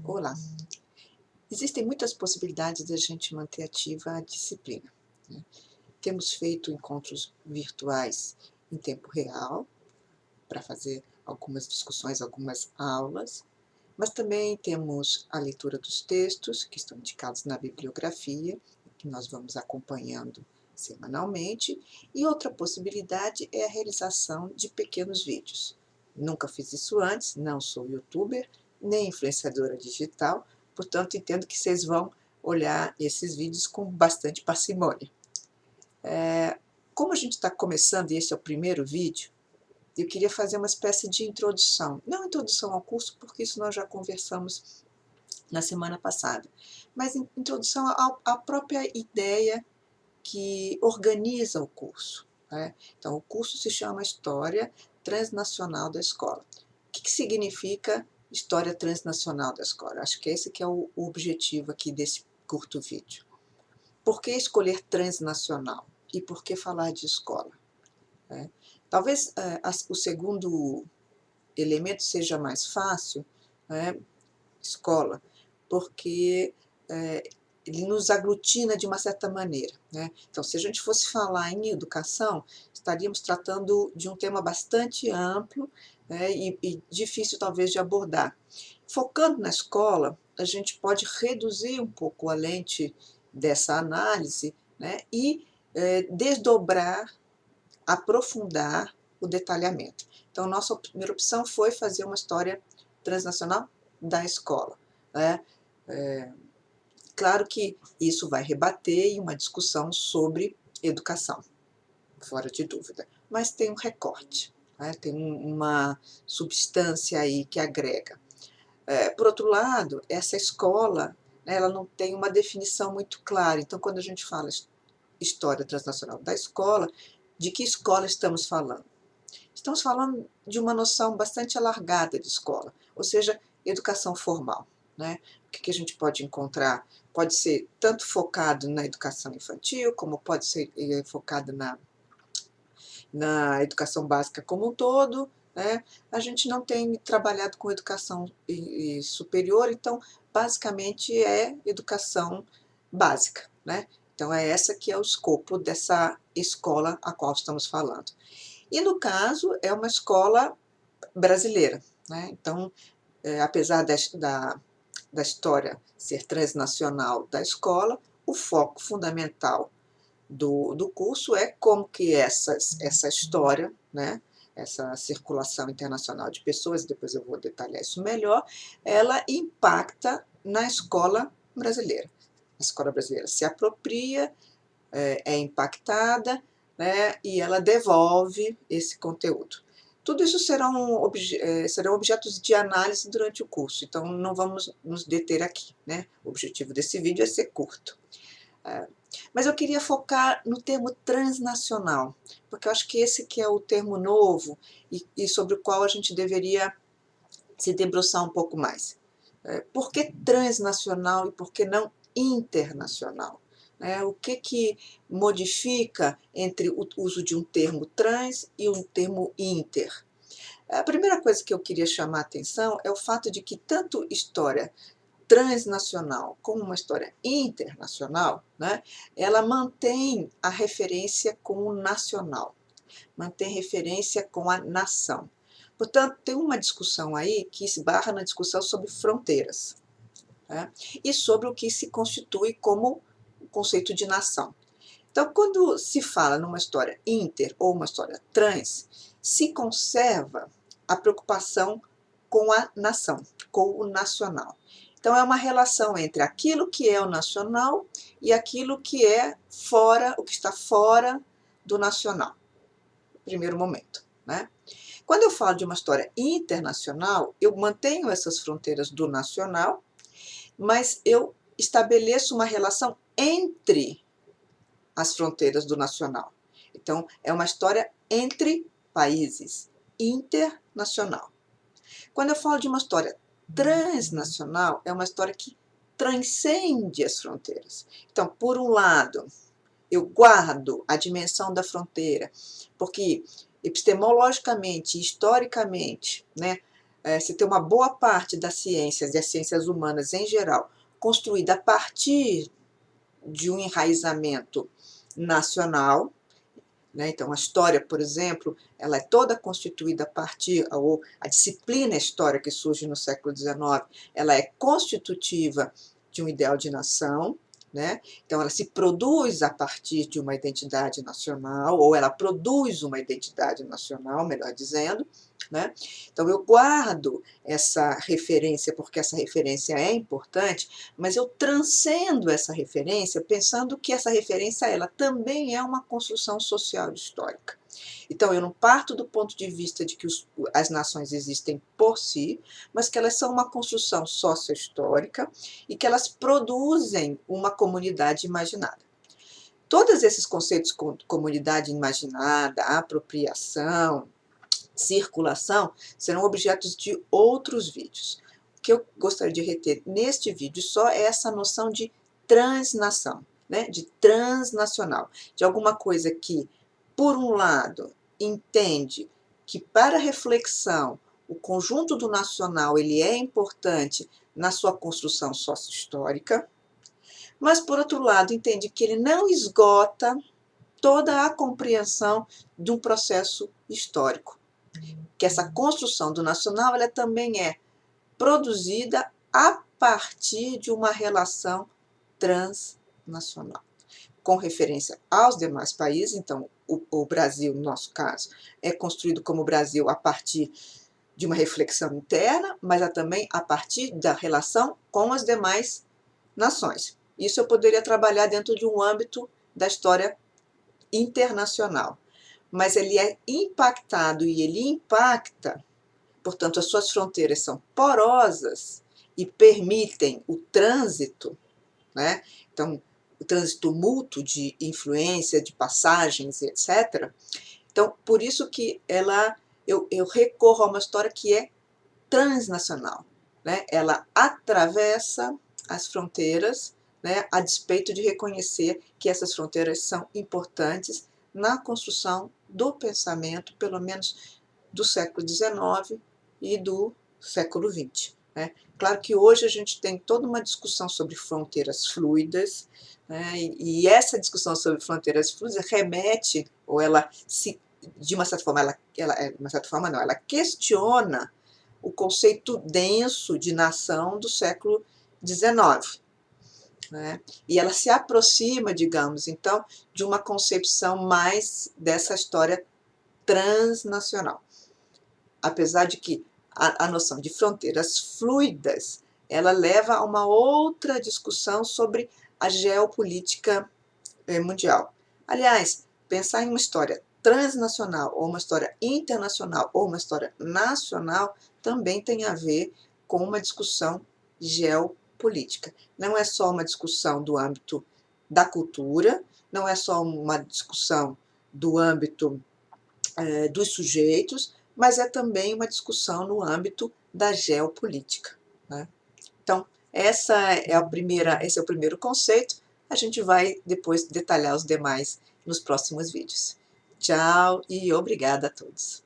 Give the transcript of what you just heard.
Olá! Existem muitas possibilidades da gente manter ativa a disciplina, né. Temos feito encontros virtuais em tempo real, para fazer algumas discussões, algumas aulas, mas também temos a leitura dos textos, que estão indicados na bibliografia, que nós vamos acompanhando semanalmente, e outra possibilidade é a realização de pequenos vídeos. Nunca fiz isso antes, não sou youtuber, nem influenciadora digital, portanto entendo que vocês vão olhar esses vídeos com bastante parcimônia. Como a gente está começando e esse é o primeiro vídeo, eu queria fazer uma espécie de introdução. Não introdução ao curso, porque isso nós já conversamos na semana passada, mas introdução à própria ideia que organiza o curso, né. Então o curso se chama História Transnacional da Escola. O que significa História Transnacional da Escola? Acho que esse que é o objetivo aqui desse curto vídeo. Por que escolher transnacional? E por que falar de escola? Talvez o segundo elemento seja mais fácil, né, escola, porque ele nos aglutina de uma certa maneira, né. Então, se a gente fosse falar em educação, estaríamos tratando de um tema bastante amplo, né, e difícil talvez de abordar. Focando na escola, a gente pode reduzir um pouco a lente dessa análise, né, e desdobrar, aprofundar o detalhamento. Então, nossa primeira opção foi fazer uma história transnacional da escola, né. Claro que isso vai rebater em uma discussão sobre educação, fora de dúvida, mas tem um recorte, né, tem uma substância aí que agrega. Por outro lado, essa escola, né, ela não tem uma definição muito clara, então quando a gente fala história transnacional da escola, de que escola estamos falando? Estamos falando de uma noção bastante alargada de escola, ou seja, educação formal, né. O que a gente pode encontrar? Pode ser tanto focado na educação infantil, como pode ser focado na educação básica como um todo, né. A gente não tem trabalhado com educação superior, então basicamente é educação básica, né. Então é essa que é o escopo dessa escola a qual estamos falando. E no caso é uma escola brasileira, né, então, apesar da história ser transnacional da escola, o foco fundamental do curso é como que essa história, né, essa circulação internacional de pessoas, depois eu vou detalhar isso melhor, ela impacta na escola brasileira. A escola brasileira se apropria, é impactada, né, e ela devolve esse conteúdo. Tudo isso serão objetos de análise durante o curso, então não vamos nos deter aqui, né. O objetivo desse vídeo é ser curto. Mas eu queria focar no termo transnacional, porque eu acho que esse que é o termo novo e sobre o qual a gente deveria se debruçar um pouco mais. Por que transnacional e por que não internacional? O que modifica entre o uso de um termo trans e um termo inter? A primeira coisa que eu queria chamar a atenção é o fato de que tanto história transnacional como uma história internacional, né, ela mantém a referência com o nacional, mantém referência com a nação. Portanto, tem uma discussão aí que esbarra na discussão sobre fronteiras, né, e sobre o que se constitui como o conceito de nação. Então, quando se fala numa história inter ou uma história trans, se conserva a preocupação com a nação, com o nacional. Então, é uma relação entre aquilo que é o nacional e aquilo que é fora, o que está fora do nacional, no primeiro momento, né. Quando eu falo de uma história internacional, eu mantenho essas fronteiras do nacional, mas eu estabeleço uma relação entre as fronteiras do nacional. Então, é uma história entre países, internacional. Quando eu falo de uma história transnacional, é uma história que transcende as fronteiras. Então, por um lado, eu guardo a dimensão da fronteira, porque epistemologicamente, historicamente, né, se tem uma boa parte das ciências e as ciências humanas em geral construída a partir de um enraizamento nacional, né? Então, a história, por exemplo, ela é toda constituída a partir, ou a disciplina história que surge no século XIX, ela é constitutiva de um ideal de nação, né? Então, ela se produz a partir de uma identidade nacional, ou ela produz uma identidade nacional, melhor dizendo, né? Então, eu guardo essa referência, porque essa referência é importante, mas eu transcendo essa referência, pensando que essa referência ela também é uma construção social histórica. Então, eu não parto do ponto de vista de que as nações existem por si, mas que elas são uma construção socio-histórica e que elas produzem uma comunidade imaginada. Todos esses conceitos, comunidade imaginada, apropriação, circulação, serão objetos de outros vídeos. O que eu gostaria de reter neste vídeo só é essa noção de transnação, né? De transnacional, de alguma coisa que, por um lado, entende que para reflexão o conjunto do nacional ele é importante na sua construção sócio-histórica, mas, por outro lado, entende que ele não esgota toda a compreensão de um processo histórico, que essa construção do nacional ela também é produzida a partir de uma relação transnacional, com referência aos demais países. Então, o Brasil, no nosso caso, é construído como Brasil a partir de uma reflexão interna, mas também a partir da relação com as demais nações. Isso eu poderia trabalhar dentro de um âmbito da história internacional, mas ele é impactado e ele impacta, portanto, as suas fronteiras são porosas e permitem o trânsito, né? Então, o trânsito mútuo de influência, de passagens, etc. Então, por isso que eu recorro a uma história que é transnacional, né? Ela atravessa as fronteiras, né? A despeito de reconhecer que essas fronteiras são importantes na construção do pensamento, pelo menos do século XIX e do século XX. Né? Claro que hoje a gente tem toda uma discussão sobre fronteiras fluidas, né? E essa discussão sobre fronteiras fluidas remete, ou ela se, de uma certa forma, de uma certa forma não, ela questiona o conceito denso de nação do século XIX. Né? E ela se aproxima, digamos, então, de uma concepção mais dessa história transnacional. Apesar de que a noção de fronteiras fluidas, ela leva a uma outra discussão sobre a geopolítica mundial. Aliás, pensar em uma história transnacional, ou uma história internacional, ou uma história nacional, também tem a ver com uma discussão geopolítica. Não é só uma discussão do âmbito da cultura, não é só uma discussão do âmbito dos sujeitos, mas é também uma discussão no âmbito da geopolítica. Né? Então, esse é o primeiro conceito. A gente vai depois detalhar os demais nos próximos vídeos. Tchau e obrigada a todos.